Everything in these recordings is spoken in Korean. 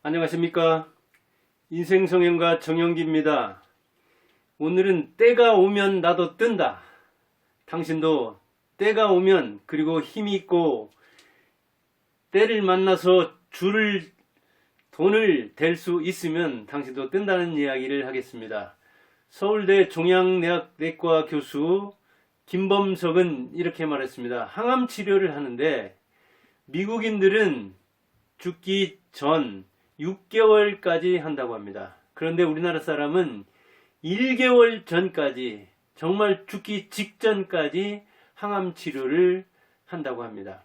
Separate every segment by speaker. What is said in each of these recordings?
Speaker 1: 안녕하십니까. 인생성형가 정영기입니다. 오늘은 때가 오면 나도 뜬다. 당신도 때가 오면, 그리고 힘이 있고 때를 만나서 돈을 댈 수 있으면 당신도 뜬다는 이야기를 하겠습니다. 서울대 종양내과 교수 김범석은 이렇게 말했습니다. 항암 치료를 하는데 미국인들은 죽기 전 6개월까지 한다고 합니다. 그런데 우리나라 사람은 1개월 전까지, 정말 죽기 직전까지 항암 치료를 한다고 합니다.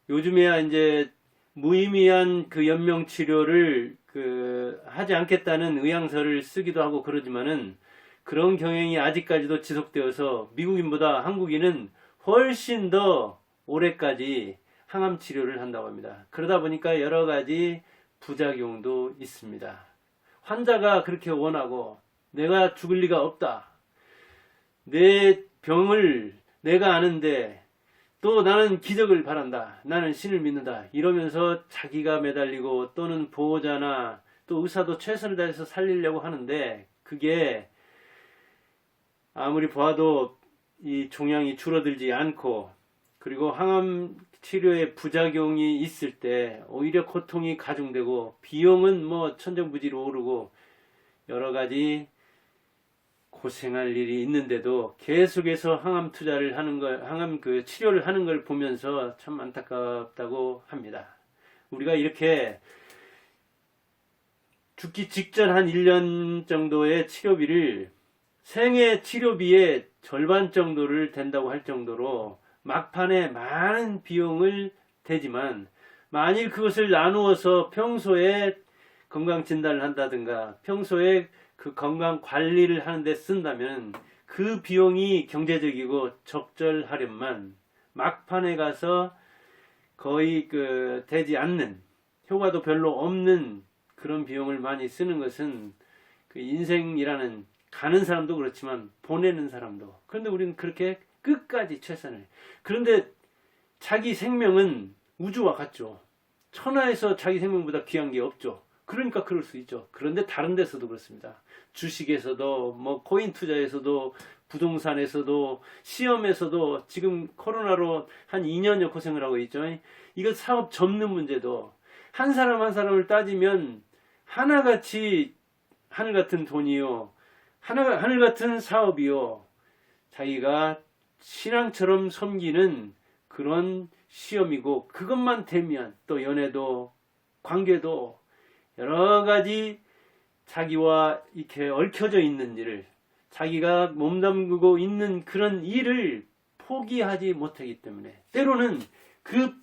Speaker 1: 요즘에야 이제 무의미한 그 연명 치료를 하지 않겠다는 의향서를 쓰기도 하고 그러지만은, 그런 경향이 아직까지도 지속되어서 미국인보다 한국인은 훨씬 더 오래까지 항암 치료를 한다고 합니다. 그러다 보니까 여러 가지 부작용도 있습니다. 환자가 그렇게 원하고, 내가 죽을 리가 없다, 내 병을 내가 아는데 또 나는 기적을 바란다, 나는 신을 믿는다, 이러면서 자기가 매달리고, 또는 보호자나 또 의사도 최선을 다해서 살리려고 하는데, 그게 아무리 봐도 이 종양이 줄어들지 않고, 그리고 항암 치료에 부작용이 있을 때 오히려 고통이 가중되고, 비용은 뭐 천정부지로 오르고, 여러 가지 고생할 일이 있는데도 계속해서 항암 투자를 하는 걸, 항암 치료를 하는 걸 보면서 참 안타깝다고 합니다. 우리가 이렇게 죽기 직전 한 1년 정도의 치료비를 생애 치료비의 절반 정도를 된다고 할 정도로 막판에 많은 비용을 대지만, 만일 그것을 나누어서 평소에 건강 진단을 한다든가 평소에 그 건강 관리를 하는데 쓴다면 그 비용이 경제적이고 적절하련만, 막판에 가서 거의 되지 않는, 효과도 별로 없는 그런 비용을 많이 쓰는 것은, 그 인생이라는, 가는 사람도 그렇지만 보내는 사람도, 그런데 우리는 그렇게 끝까지 최선을. 그런데 자기 생명은 우주와 같죠. 천하에서 자기 생명보다 귀한 게 없죠. 그러니까 그럴 수 있죠. 그런데 다른 데서도 그렇습니다. 주식에서도, 뭐 코인 투자에서도, 부동산에서도, 시험에서도, 지금 코로나로 한 2년여 고생을 하고 있죠. 이거 사업 접는 문제도 한 사람 한 사람을 따지면 하나같이 하늘 같은 돈이요, 하늘 같은 사업이요, 자기가 신앙처럼 섬기는 그런 시험이고, 그것만 되면 또 연애도, 관계도, 여러 가지 자기와 이렇게 얽혀져 있는 일을, 자기가 몸담고 있는 그런 일을 포기하지 못하기 때문에, 때로는 그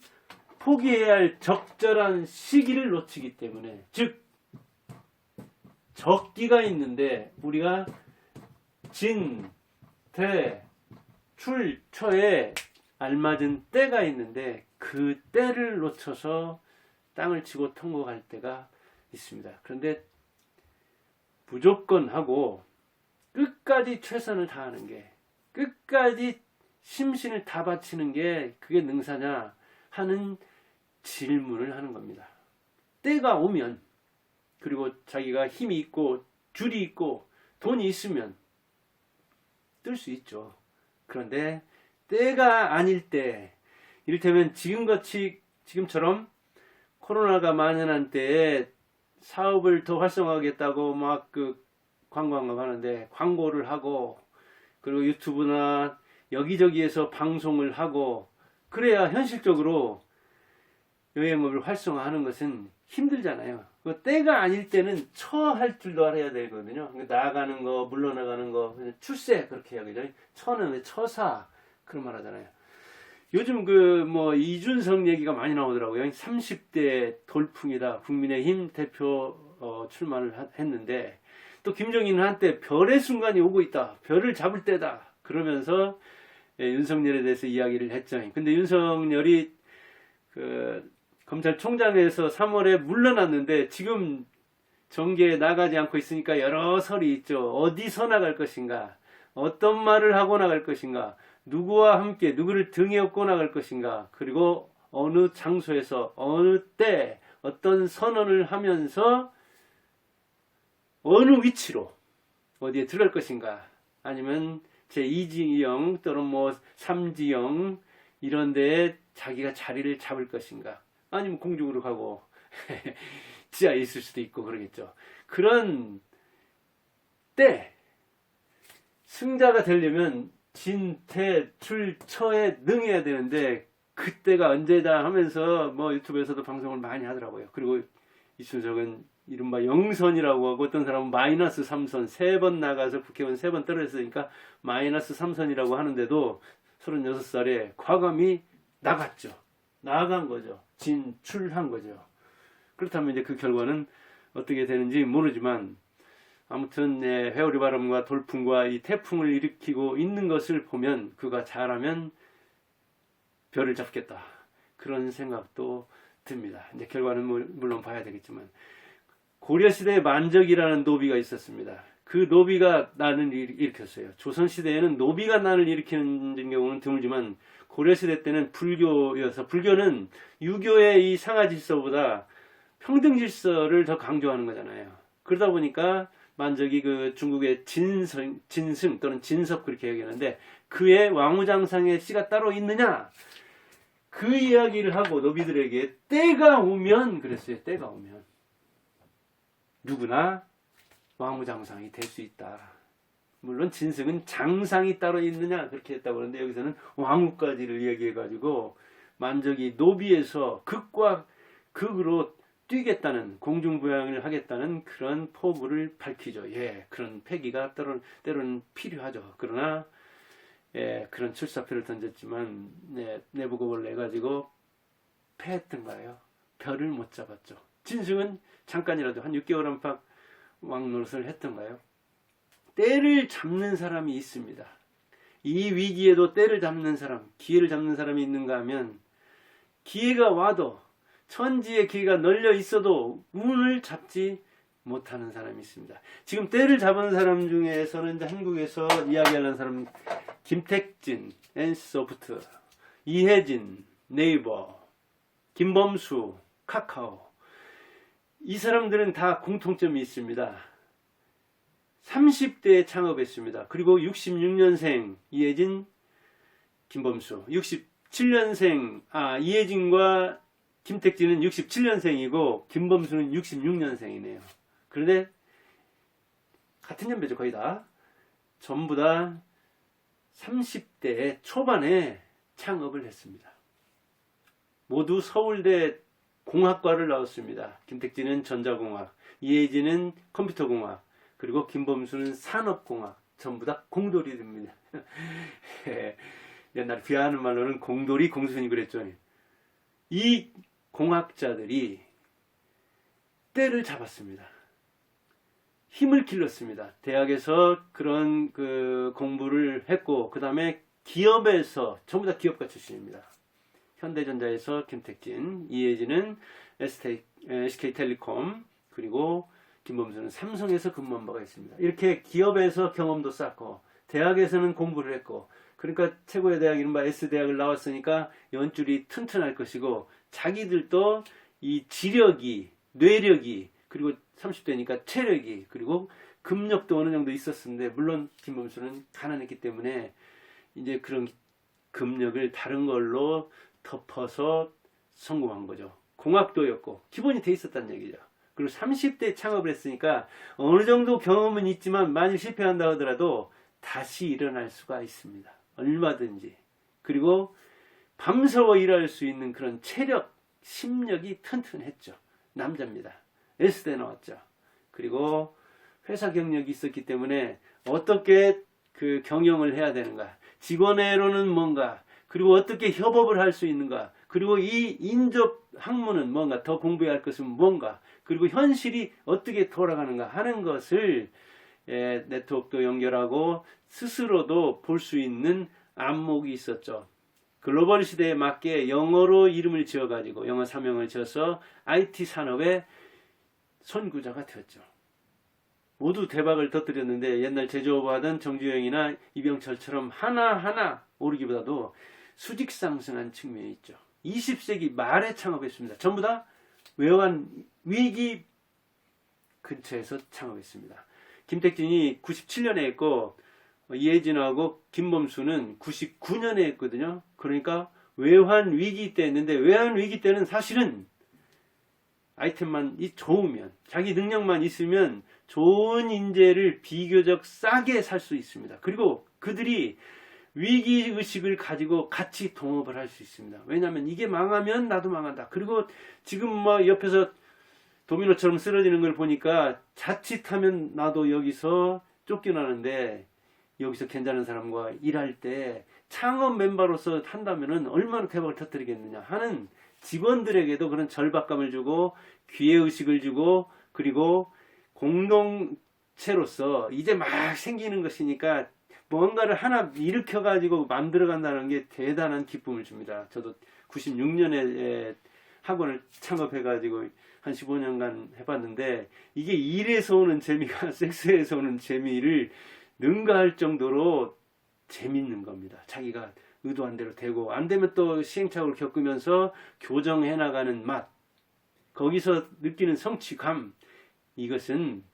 Speaker 1: 포기해야 할 적절한 시기를 놓치기 때문에, 즉 적기가 있는데, 우리가 진, 대, 출, 처에 알맞은 때가 있는데, 그 때를 놓쳐서 땅을 치고 통곡할 때가 있습니다. 그런데 무조건 하고 끝까지 최선을 다하는 게, 끝까지 심신을 다 바치는 게 그게 능사냐 하는 질문을 하는 겁니다. 때가 오면, 그리고 자기가 힘이 있고 줄이 있고 돈이 있으면 뜰 수 있죠. 그런데 때가 아닐 때, 이를테면 지금처럼 코로나가 만연한 때에 사업을 더 활성화하겠다고 막 관광을 하는데, 광고를 하고, 그리고 유튜브나 여기저기에서 방송을 하고, 그래야 현실적으로 여행업을 활성화하는 것은 힘들잖아요. 그 때가 아닐 때는 처할 줄도 알아야 되거든요. 나가는 거, 물러나가는 거, 출세 그렇게 해요. 그죠? 처는 처사 그런 말 하잖아요. 요즘 이준석 얘기가 많이 나오더라고요. 30대 돌풍이다. 국민의힘 대표 출마를 했는데, 또 김정인은 한때 별의 순간이 오고 있다, 별을 잡을 때다 그러면서 윤석열에 대해서 이야기를 했죠. 근데 윤석열이 검찰총장에서 3월에 물러났는데, 지금 정계에 나가지 않고 있으니까 여러 설이 있죠. 어디서 나갈 것인가, 어떤 말을 하고 나갈 것인가, 누구와 함께 누구를 등에 업고 나갈 것인가, 그리고 어느 장소에서 어느 때 어떤 선언을 하면서 어느 위치로 어디에 들어갈 것인가, 아니면 제2지형 또는 뭐 3지형 이런 데에 자기가 자리를 잡을 것인가, 아니면 공중으로 가고 지하에 있을 수도 있고 그러겠죠. 그런 때 승자가 되려면 진퇴 출처에 능해야 되는데, 그때가 언제다 하면서 뭐 유튜브에서도 방송을 많이 하더라고요. 그리고 이춘석은 이른바 영선이라고 하고, 어떤 사람은 마이너스 3선, 3번 나가서 국회의원 3번 떨어졌으니까 마이너스 3선이라고 하는데도 36살에 과감히 나갔죠. 나간 거죠. 진출한 거죠. 그렇다면 이제 그 결과는 어떻게 되는지 모르지만, 아무튼 회오리 바람과 돌풍과 이 태풍을 일으키고 있는 것을 보면 그가 잘하면 별을 잡겠다, 그런 생각도 듭니다. 이제 결과는 물론 봐야 되겠지만, 고려시대에 만적이라는 노비가 있었습니다. 그 노비가 난을 일으켰어요. 조선시대에는 노비가 난을 일으키는 경우는 드물지만, 고려시대 때는 불교여서, 불교는 유교의 이 상하질서보다 평등질서를 더 강조하는 거잖아요. 그러다 보니까 만적이 그 중국의 진승 또는 진섭 그렇게 얘기하는데, 그의 왕후장상에 씨가 따로 있느냐, 그 이야기를 하고 노비들에게 때가 오면 그랬어요. 때가 오면 누구나 왕후장상이 될 수 있다. 물론 진승은 장상이 따로 있느냐 그렇게 했다고 하는데, 여기서는 왕후까지를 얘기해가지고 만적이 노비에서 극과 극으로 뛰겠다는, 공중부양을 하겠다는 그런 포부를 밝히죠. 그런 패기가 때로는 필요하죠. 그러나 그런 출사표를 던졌지만 내부곡을 내가지고 패했던 거예요. 별을 못 잡았죠. 진승은 잠깐이라도 한 6개월 안팎 왕노릇을 했던가요? 때를 잡는 사람이 있습니다. 이 위기에도 때를 잡는 사람, 기회를 잡는 사람이 있는가 하면, 기회가 와도, 천지의 기회가 널려 있어도 운을 잡지 못하는 사람이 있습니다. 지금 때를 잡은 사람 중에서는 이제 한국에서 이야기하는 사람, 김택진, NC소프트, 이혜진, 네이버, 김범수, 카카오, 이 사람들은 다 공통점이 있습니다. 30대에 창업했습니다. 그리고 66년생 이혜진, 김범수, 67년생 이혜진과 김택진은 67년생이고 김범수는 66년생이네요. 그런데 같은 연배죠. 거의 다. 전부 다 30대 초반에 창업을 했습니다. 모두 서울대 공학과를 나왔습니다. 김택진은 전자공학, 이혜진은 컴퓨터공학, 그리고 김범수는 산업공학. 전부 다 공돌이입니다. 옛날 비하하는 말로는 공돌이 공순이 그랬죠. 이 공학자들이 때를 잡았습니다. 힘을 길렀습니다. 대학에서 그런 공부를 했고, 그 다음에 기업에서 전부 다 기업가 출신입니다. 현대전자에서 김택진, 이혜진은 SK텔레콤, 그리고 김범수는 삼성에서 근무한 바가 있습니다. 이렇게 기업에서 경험도 쌓고, 대학에서는 공부를 했고, 그러니까 최고의 대학, 이른바 S대학을 나왔으니까 연줄이 튼튼할 것이고, 자기들도 이 지력이, 뇌력이, 그리고 30대니까 체력이, 그리고 금력도 어느 정도 있었는데, 물론 김범수는 가난했기 때문에 이제 그런 금력을 다른 걸로 덮어서 성공한 거죠. 공학도였고 기본이 돼 있었다는 얘기죠. 그리고 30대 창업을 했으니까 어느 정도 경험은 있지만, 만일 실패한다 하더라도 다시 일어날 수가 있습니다. 얼마든지. 그리고 밤새워 일할 수 있는 그런 체력, 심력이 튼튼했죠. 남자입니다. S대 나왔죠. 그리고 회사 경력이 있었기 때문에 어떻게 그 경영을 해야 되는가, 직원회로는 뭔가, 그리고 어떻게 협업을 할 수 있는가, 그리고 이 인접 학문은 뭔가, 더 공부해야 할 것은 뭔가, 그리고 현실이 어떻게 돌아가는가 하는 것을 네트워크도 연결하고 스스로도 볼 수 있는 안목이 있었죠. 글로벌 시대에 맞게 영어로 이름을 지어가지고, 영어 사명을 지어서 IT 산업의 선구자가 되었죠. 모두 대박을 터뜨렸는데, 옛날 제조업하던 정주영이나 이병철처럼 하나하나 오르기보다도 수직 상승한 측면이 있죠. 20세기 말에 창업했습니다. 전부 다 외환 위기 근처에서 창업했습니다. 김택진이 97년에 했고 이혜진하고 김범수는 99년에 했거든요. 그러니까 외환 위기 때 했는데, 외환 위기 때는 사실은 아이템만 좋으면, 자기 능력만 있으면 좋은 인재를 비교적 싸게 살 수 있습니다. 그리고 그들이 위기의식을 가지고 같이 동업을 할 수 있습니다. 왜냐하면 이게 망하면 나도 망한다. 그리고 지금 뭐 옆에서 도미노처럼 쓰러지는 걸 보니까 자칫하면 나도 여기서 쫓겨나는데, 여기서 괜찮은 사람과 일할 때 창업 멤버로서 한다면은 얼마나 대박을 터뜨리겠느냐 하는 직원들에게도 그런 절박감을 주고 기회의식을 주고, 그리고 공동체로서 이제 막 생기는 것이니까 뭔가를 하나 일으켜 가지고 만들어 간다는 게 대단한 기쁨을 줍니다. 저도 96년에 학원을 창업해 가지고 한 15년간 해봤는데, 이게 일에서 오는 재미가 섹스에서 오는 재미를 능가할 정도로 재밌는 겁니다. 자기가 의도한 대로 되고, 안 되면 또 시행착오를 겪으면서 교정해 나가는 맛, 거기서 느끼는 성취감, 이것은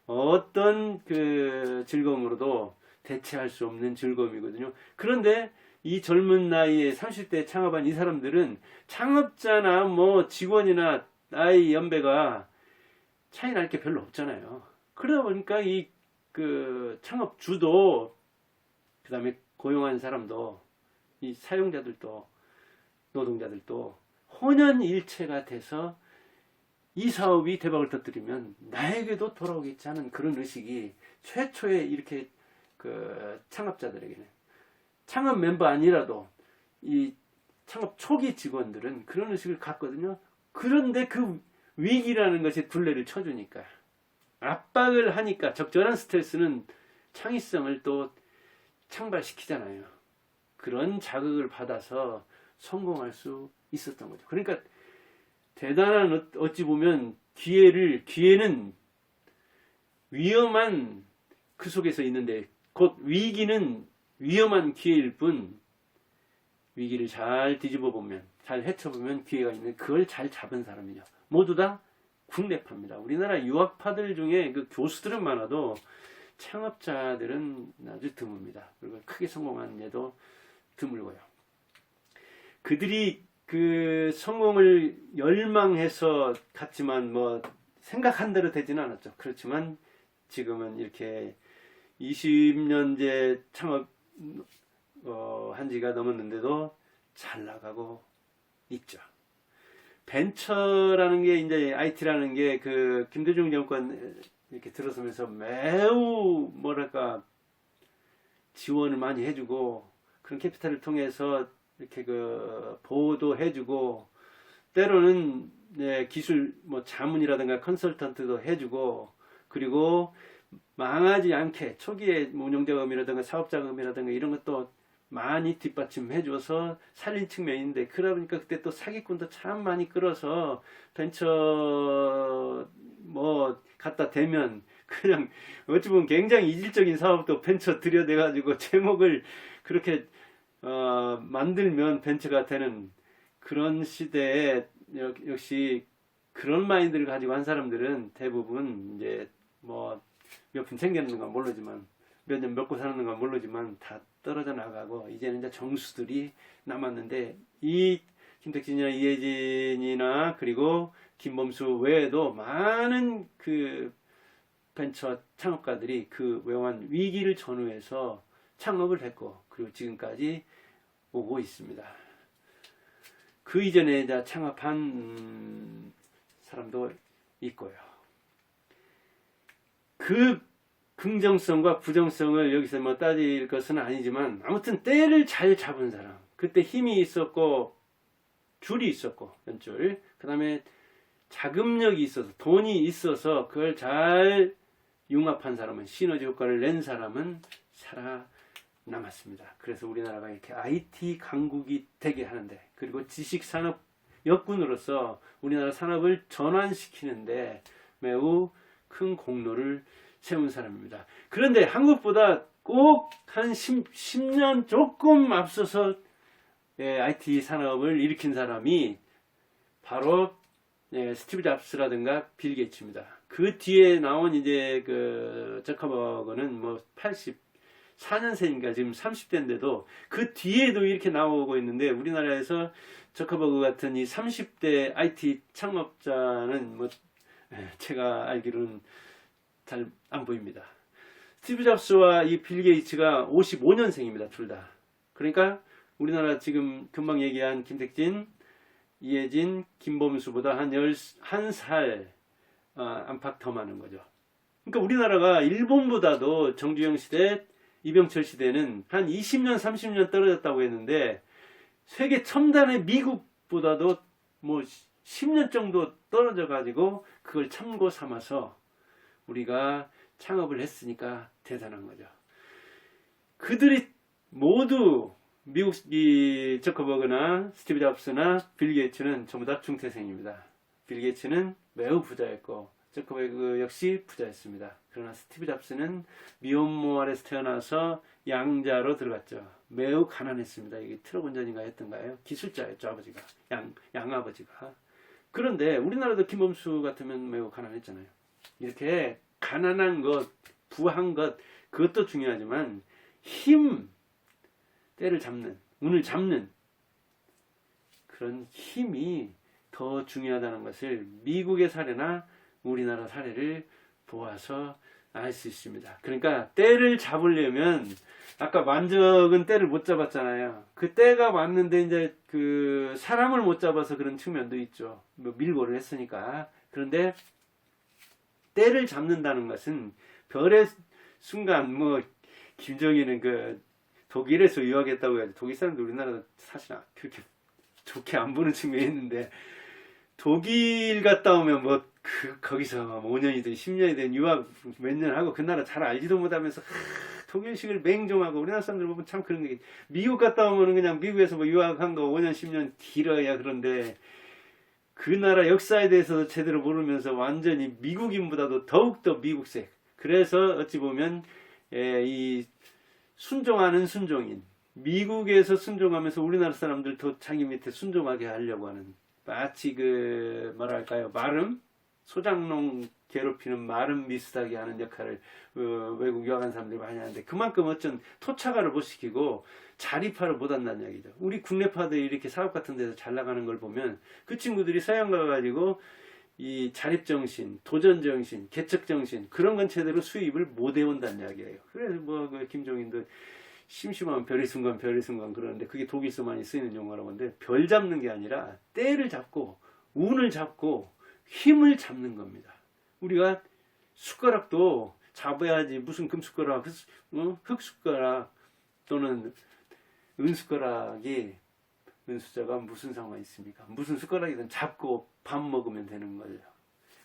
Speaker 1: 어떤 그 즐거움으로도 대체할 수 없는 즐거움이거든요. 그런데 이 젊은 나이에 30대 창업한 이 사람들은 창업자나 뭐 직원이나 나이 연배가 차이 날 게 별로 없잖아요. 그러다 보니까 이 그 창업주도, 그 다음에 고용한 사람도, 이 사용자들도, 노동자들도 혼연일체가 돼서 이 사업이 대박을 터뜨리면 나에게도 돌아오겠지 하는 그런 의식이 최초에 이렇게 그 창업자들에게는, 창업 멤버 아니라도 이 창업 초기 직원들은 그런 의식을 갖거든요. 그런데 그 위기라는 것이 둘레를 쳐주니까, 압박을 하니까, 적절한 스트레스는 창의성을 또 창발시키잖아요. 그런 자극을 받아서 성공할 수 있었던 거죠. 그러니까 대단한, 어찌 보면 기회는 위험한 그 속에서 있는데, 곧 위기는 위험한 기회일 뿐, 위기를 잘 뒤집어 보면, 잘 헤쳐보면 기회가 있는, 그걸 잘 잡은 사람이죠. 모두 다 국내파입니다. 우리나라 유학파들 중에 그 교수들은 많아도 창업자들은 아주 드뭅니다. 그리고 크게 성공한 예도 드물고요. 그들이 그 성공을 열망해서 갔지만 뭐 생각한 대로 되지는 않았죠. 그렇지만 지금은 이렇게 20년째 창업 한 지가 넘었는데도 잘 나가고 있죠. 벤처라는 게, 이제 IT라는 게 그 김대중 정권 이렇게 들어서면서 매우 뭐랄까 지원을 많이 해주고, 그런 캐피탈을 통해서 이렇게 그 보호도 해주고, 때로는 기술 뭐 자문이라든가 컨설턴트도 해주고, 그리고 망하지 않게 초기에 운용자금이라든가 사업자금이라든가 이런 것도 많이 뒷받침해줘서 살린 측면인데, 그러다 보니까 그때 또 사기꾼도 참 많이 끌어서 벤처 뭐 갖다 대면 그냥 어찌 보면 굉장히 이질적인 사업도 벤처 들여대가지고 제목을 그렇게 만들면 벤처가 되는 그런 시대에, 역시 그런 마인드를 가지고 한 사람들은 대부분 이제 뭐 몇 푼 챙겼는 건 모르지만, 몇 년 먹고 사는 건 모르지만 다 떨어져 나가고, 이제는 이제 정수들이 남았는데, 이 김택진이나 이혜진이나 그리고 김범수 외에도 많은 그 벤처 창업가들이 그 외환 위기를 전후해서 창업을 했고, 그리고 지금까지 오고 있습니다. 그 이전에 이제 창업한 사람도 있고요. 그 긍정성과 부정성을 여기서 뭐 따질 것은 아니지만, 아무튼 때를 잘 잡은 사람, 그때 힘이 있었고 줄이 있었고 연줄, 그 다음에 자금력이 있어서, 돈이 있어서 그걸 잘 융합한 사람은, 시너지 효과를 낸 사람은 살아남았습니다. 그래서 우리나라가 이렇게 IT 강국이 되게 하는데, 그리고 지식산업 역군으로서 우리나라 산업을 전환시키는데 매우 큰 공로를 세운 사람입니다. 그런데 한국보다 꼭 한 10년 조금 앞서서 IT 산업을 일으킨 사람이 바로 스티브 잡스라든가 빌 게이츠입니다. 그 뒤에 나온 이제 그 저커버그는 뭐 84년생인가 지금 30대인데도 그 뒤에도 이렇게 나오고 있는데 우리나라에서 저커버그 같은 이 30대 IT 창업자는 뭐 제가 알기로는 잘 안 보입니다. 스티브 잡스와 이 빌 게이츠가 55년생입니다. 둘 다. 그러니까 우리나라 지금 금방 얘기한 김택진, 이혜진, 김범수보다 한 11살 안팎 더 많은 거죠. 그러니까 우리나라가 일본보다도 정주영 시대, 이병철 시대는 한 20년, 30년 떨어졌다고 했는데 세계 첨단의 미국보다도 뭐 10년 정도 떨어져 가지고 그걸 참고 삼아서 우리가 창업을 했으니까 대단한 거죠. 그들이 모두 미국 이 저커버그나 스티브 잡스나 빌 게이츠는 전부 다 중퇴생입니다. 빌 게이츠는 매우 부자였고 저커버그 역시 부자였습니다. 그러나 스티브 잡스는 미혼모 아래서 태어나서 양자로 들어갔죠. 매우 가난했습니다. 이게 트럭 운전인가 했던가요? 기술자였죠, 아버지가. 양아버지가. 그런데 우리나라도 김범수 같으면 매우 가난했잖아요. 이렇게 가난한 것, 부한 것, 그것도 중요하지만 때를 잡는, 운을 잡는 그런 힘이 더 중요하다는 것을 미국의 사례나 우리나라 사례를 보아서 알 수 있습니다. 그러니까 때를 잡으려면 아까 만적은 때를 못 잡았잖아요. 그 때가 왔는데 이제 그 사람을 못 잡아서 그런 측면도 있죠. 뭐 밀고를 했으니까. 그런데 때를 잡는다는 것은 별의 순간 뭐 김정일은 그 독일에서 유학했다고 해야지 독일 사람들 우리나라 사실 그렇게 좋게 안 보는 측면이 있는데 독일 갔다 오면 뭐 거기서 5년이든 10년이든 유학 몇 년 하고 그 나라 잘 알지도 못하면서 독일식을 맹종하고 우리나라 사람들 보면 참 그런 게 미국 갔다 오면 그냥 미국에서 뭐 유학한 거 5년 10년 길어야 그런데 그 나라 역사에 대해서 제대로 모르면서 완전히 미국인보다도 더욱더 미국색. 그래서 어찌 보면 이 순종하는 순종인 미국에서 순종하면서 우리나라 사람들 더 자기 밑에 순종하게 하려고 하는 마치 그 뭐랄까요 마름 소장농 괴롭히는 마름 비슷하게 하는 역할을 외국 유학한 사람들이 많이 하는데 그만큼 어쩐 토착화를 못 시키고 자립화를 못 한다는 얘기죠. 우리 국내파들이 이렇게 사업 같은 데서 잘 나가는 걸 보면 그 친구들이 서양 가가지고 이 자립정신, 도전정신, 개척정신 그런 건 제대로 수입을 못 해온다는 이야기예요. 그래서 뭐 그 김종인도 심심하면 별의 순간 그러는데 그게 독일서 많이 쓰이는 용어라고 하는데 별 잡는 게 아니라 때를 잡고 운을 잡고 힘을 잡는 겁니다. 우리가 숟가락도 잡아야지 무슨 금숟가락, 흙숟가락 또는 은숟가락이 은수저가 무슨 상관이 있습니까? 무슨 숟가락이든 잡고 밥 먹으면 되는 거죠.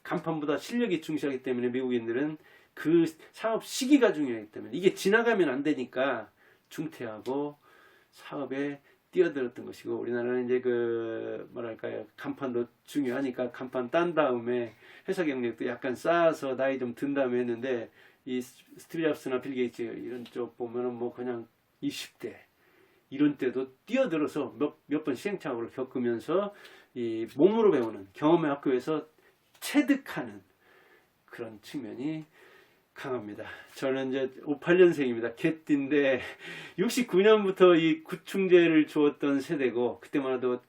Speaker 1: 간판보다 실력이 중시하기 때문에 미국인들은 그 사업 시기가 중요하기 때문에 이게 지나가면 안 되니까 중퇴하고 사업에 뛰어들었던 것이고 우리나라는 이제 그 뭐랄까요 간판도 중요하니까 간판 딴 다음에 회사 경력도 약간 쌓아서 나이 좀 든 다음에 했는데 이 스티브 잡스나 빌 게이츠 이런 쪽 보면은 뭐 그냥 20대 이런 때도 뛰어들어서 몇 번 시행착오를 겪으면서 이 몸으로 배우는 경험의 학교에서 체득하는 그런 측면이 강합니다. 저는 이제 58년생입니다. 개띠인데 69년부터 이 구충제를 주었던 세대고 그때만 해도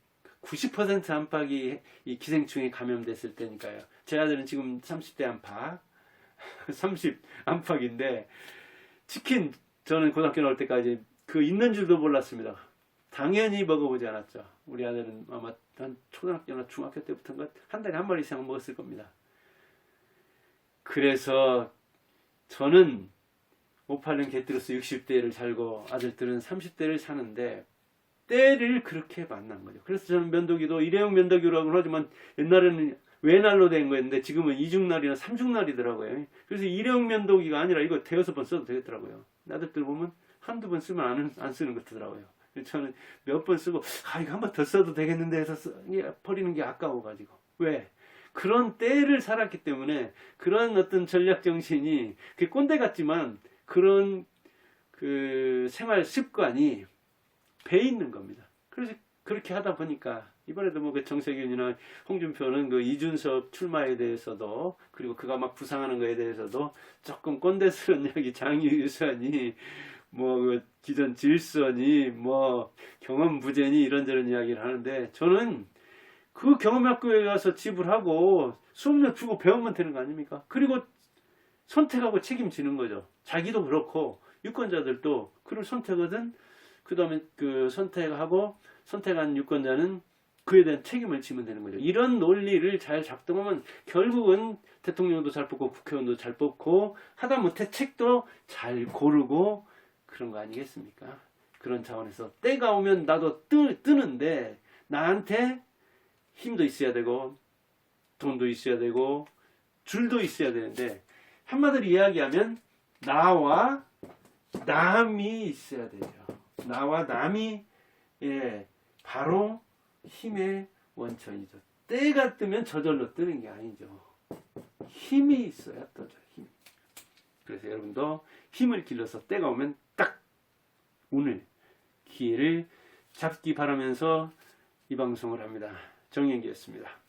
Speaker 1: 90% 안팎이 이 기생충에 감염됐을 때니까요. 제 아들은 지금 30대 안팎 30 안팎인데 치킨 저는 고등학교 나올 때까지 그 있는 줄도 몰랐습니다. 당연히 먹어보지 않았죠. 우리 아들은 아마 한 초등학교나 중학교 때부터인가 한 달에 한 마리 이상 먹었을 겁니다. 그래서 저는 58년 개띠로서 60대를 살고 아들들은 30대를 사는데 때를 그렇게 만난 거죠. 그래서 저는 면도기도 일회용 면도기라고 하지만 옛날에는 외날로 된 거였는데 지금은 이중날이나 삼중날이더라고요. 그래서 일회용 면도기가 아니라 이거 대여섯 번 써도 되겠더라고요. 아들들 보면 한두 번 쓰면 안 쓰는 것 같더라고요. 저는 몇 번 쓰고 이거 한 번 더 써도 되겠는데 해서 버리는 게 아까워가지고. 왜? 그런 때를 살았기 때문에 그런 어떤 전략 정신이 그 꼰대 같지만 그런 그 생활 습관이 배 있는 겁니다. 그래서 그렇게 하다 보니까 이번에도 뭐 그 정세균이나 홍준표는 그 이준석 출마에 대해서도, 그리고 그가 막 부상하는 거에 대해서도 조금 꼰대스러운 이야기, 장유유서니 뭐 기존 질서니 뭐 경험 부재니 이런저런 이야기를 하는데, 저는 그 경험학교에 가서 지불하고 수업료 주고 배우면 되는 거 아닙니까? 그리고 선택하고 책임지는 거죠. 자기도 그렇고 유권자들도 그를 선택하든, 그 다음에 그 선택한 유권자는 그에 대한 책임을 지면 되는 거죠. 이런 논리를 잘 작동하면 결국은 대통령도 잘 뽑고 국회의원도 잘 뽑고, 하다못해 책도 잘 고르고 그런 거 아니겠습니까? 그런 차원에서 때가 오면 나도 뜨는데, 나한테 힘도 있어야 되고 돈도 있어야 되고 줄도 있어야 되는데, 한마디로 이야기하면 나와 남이 있어야 되죠. 나와 남이, 예, 바로 힘의 원천이죠. 때가 뜨면 저절로 뜨는 게 아니죠. 힘이 있어야 떠죠. 힘. 그래서 여러분도 힘을 길러서 때가 오면 딱 오늘 기회를 잡기 바라면서 이 방송을 합니다. 정영기였습니다.